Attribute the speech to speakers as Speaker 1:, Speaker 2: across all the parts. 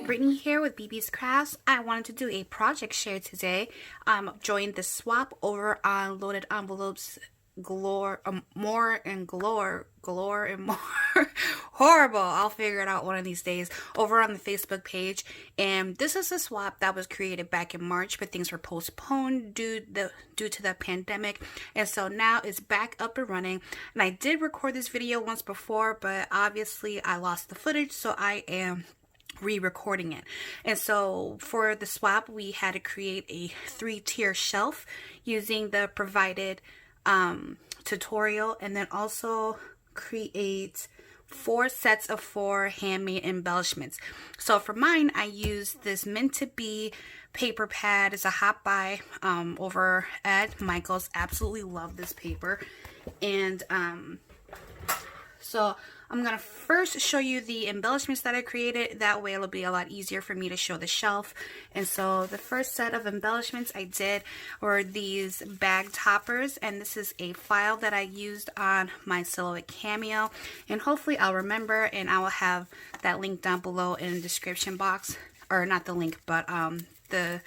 Speaker 1: Brittany here with BB's Crafts. I wanted to do a project share today. Joined the swap over on Loaded Envelopes Galore, more and galore and more. Horrible. I'll figure it out one of these days over on the Facebook page. And this is a swap that was created back in March, but things were postponed due to the pandemic. And so now it's back up and running. And I did record this video once before, but obviously I lost the footage, so I am re-recording it. And so for the swap, we had to create a 3-tier shelf using the provided tutorial, and then also create 4 sets of 4 handmade embellishments. So for mine, I used this meant to be paper pad. It's a hot buy over at Michael's. Absolutely love this paper. And so I'm going to first show you the embellishments that I created. That way it'll be a lot easier for me to show the shelf. And so the first set of embellishments I did were these bag toppers. And this is a file that I used on my Silhouette Cameo. And hopefully I'll remember, and I will have that link down below in the description box. Or not the link, but the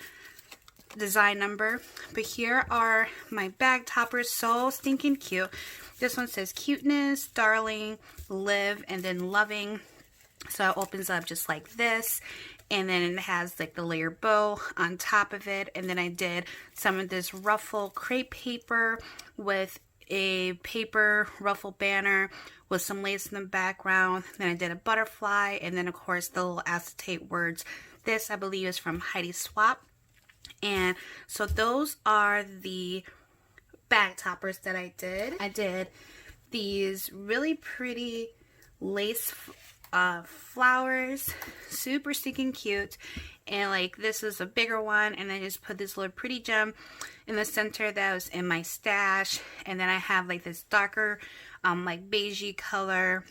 Speaker 1: design number. But here are my bag toppers. So stinking cute. This one says cuteness, darling, live, and then loving. So it opens up just like this. And then it has like the layered bow on top of it. And then I did some of this ruffle crepe paper with a paper ruffle banner with some lace in the background. Then I did a butterfly. And then of course the little acetate words. This I believe is from Heidi Swap. And so those are the bag toppers that I did. I did these really pretty lace flowers, super stinking cute, and like this is a bigger one, and I just put this little pretty gem in the center that was in my stash. And then I have like this darker like beigey color,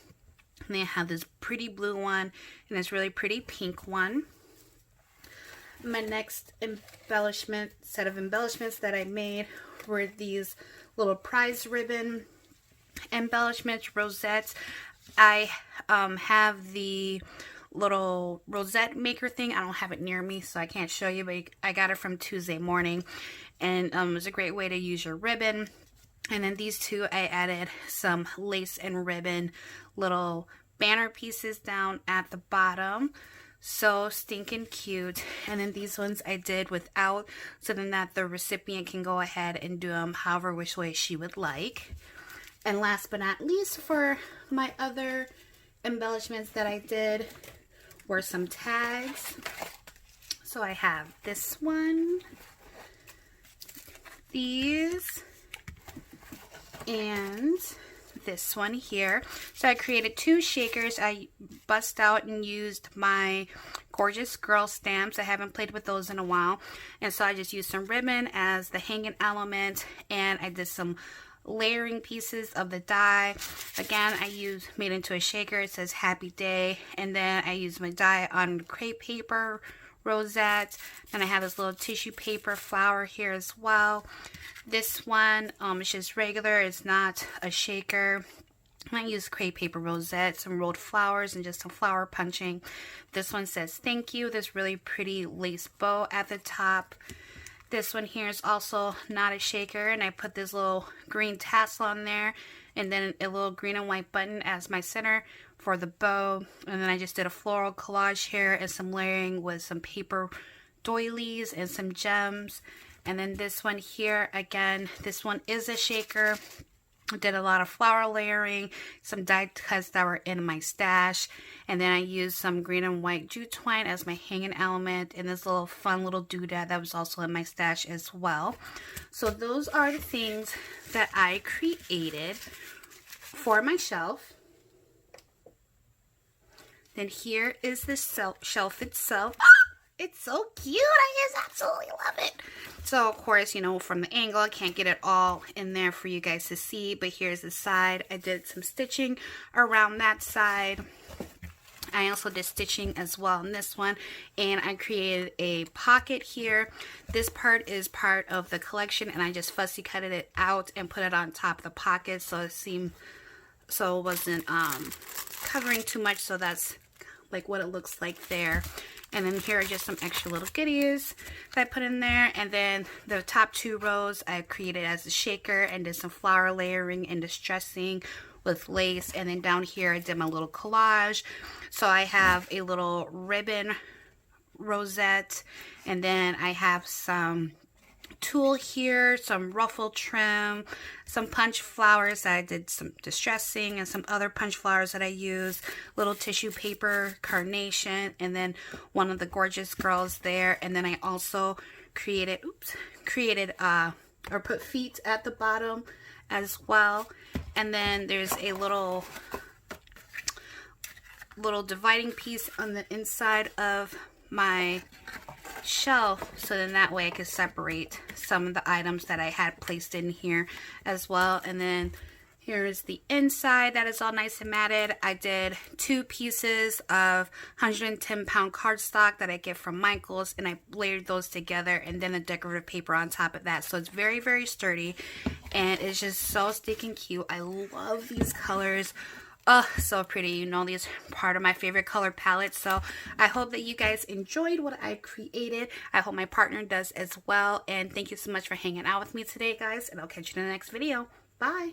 Speaker 1: and then I have this pretty blue one and this really pretty pink one. My next set of embellishments that I made were these little prize ribbon embellishments, rosettes. I have the little rosette maker thing. I don't have it near me, so I can't show you, but I got it from Tuesday Morning, and it was a great way to use your ribbon. And then these two, I added some lace and ribbon little banner pieces down at the bottom. So stinking cute. And then these ones I did without, so then that the recipient can go ahead and do them however which way she would like. And last but not least, for my other embellishments that I did were some tags. So I have this one, these, and this one here. So I created 2 shakers. I bust out and used my Gorgeous Girl stamps. I haven't played with those in a while, and so I just used some ribbon as the hanging element, and I did some layering pieces of the die. Again, I made into a shaker. It says happy day, and then I used my die on crepe paper rosette. Then I have this little tissue paper flower here as well. This one is just regular. It's not a shaker. I use crepe paper rosette, some rolled flowers, and just some flower punching. This one says thank you. This really pretty lace bow at the top. This one here is also not a shaker, and I put this little green tassel on there, and then a little green and white button as my center for the bow. And then I just did a floral collage here and some layering with some paper doilies and some gems. And then this one here, again, this one is a shaker. I did a lot of flower layering, some die cuts that were in my stash, and then I used some green and white jute twine as my hanging element, and this little fun little doodad that was also in my stash as well. So those are the things that I created for my shelf. Then here is the shelf itself. It's so cute. I just absolutely love it. So, of course, you know, from the angle, I can't get it all in there for you guys to see. But here's the side. I did some stitching around that side. I also did stitching as well on this one. And I created a pocket here. This part is part of the collection. And I just fussy cutted it out and put it on top of the pocket. So it wasn't covering too much. So that's like what it looks like there. And then here are just some extra little goodies that I put in there. And then the top 2 rows I created as a shaker and did some flower layering and distressing with lace. And then down here I did my little collage. So I have a little ribbon rosette, and then I have some tulle here, some ruffle trim, some punch flowers that I did some distressing, and some other punch flowers that I used, little tissue paper carnation, and then one of the gorgeous girls there. And then I also created or put feet at the bottom as well. And then there's a little dividing piece on the inside of my shelf, so then that way I could separate some of the items that I had placed in here as well. And then here's the inside that is all nice and matted. I did 2 pieces of 110-pound cardstock that I get from Michael's, and I layered those together, and then a decorative paper on top of that. So it's very, very sturdy, and it's just so stinking cute. I love these colors. Oh, so pretty. You know, these are part of my favorite color palette. So I hope that you guys enjoyed what I created. I hope my partner does as well. And thank you so much for hanging out with me today, guys. And I'll catch you in the next video. Bye.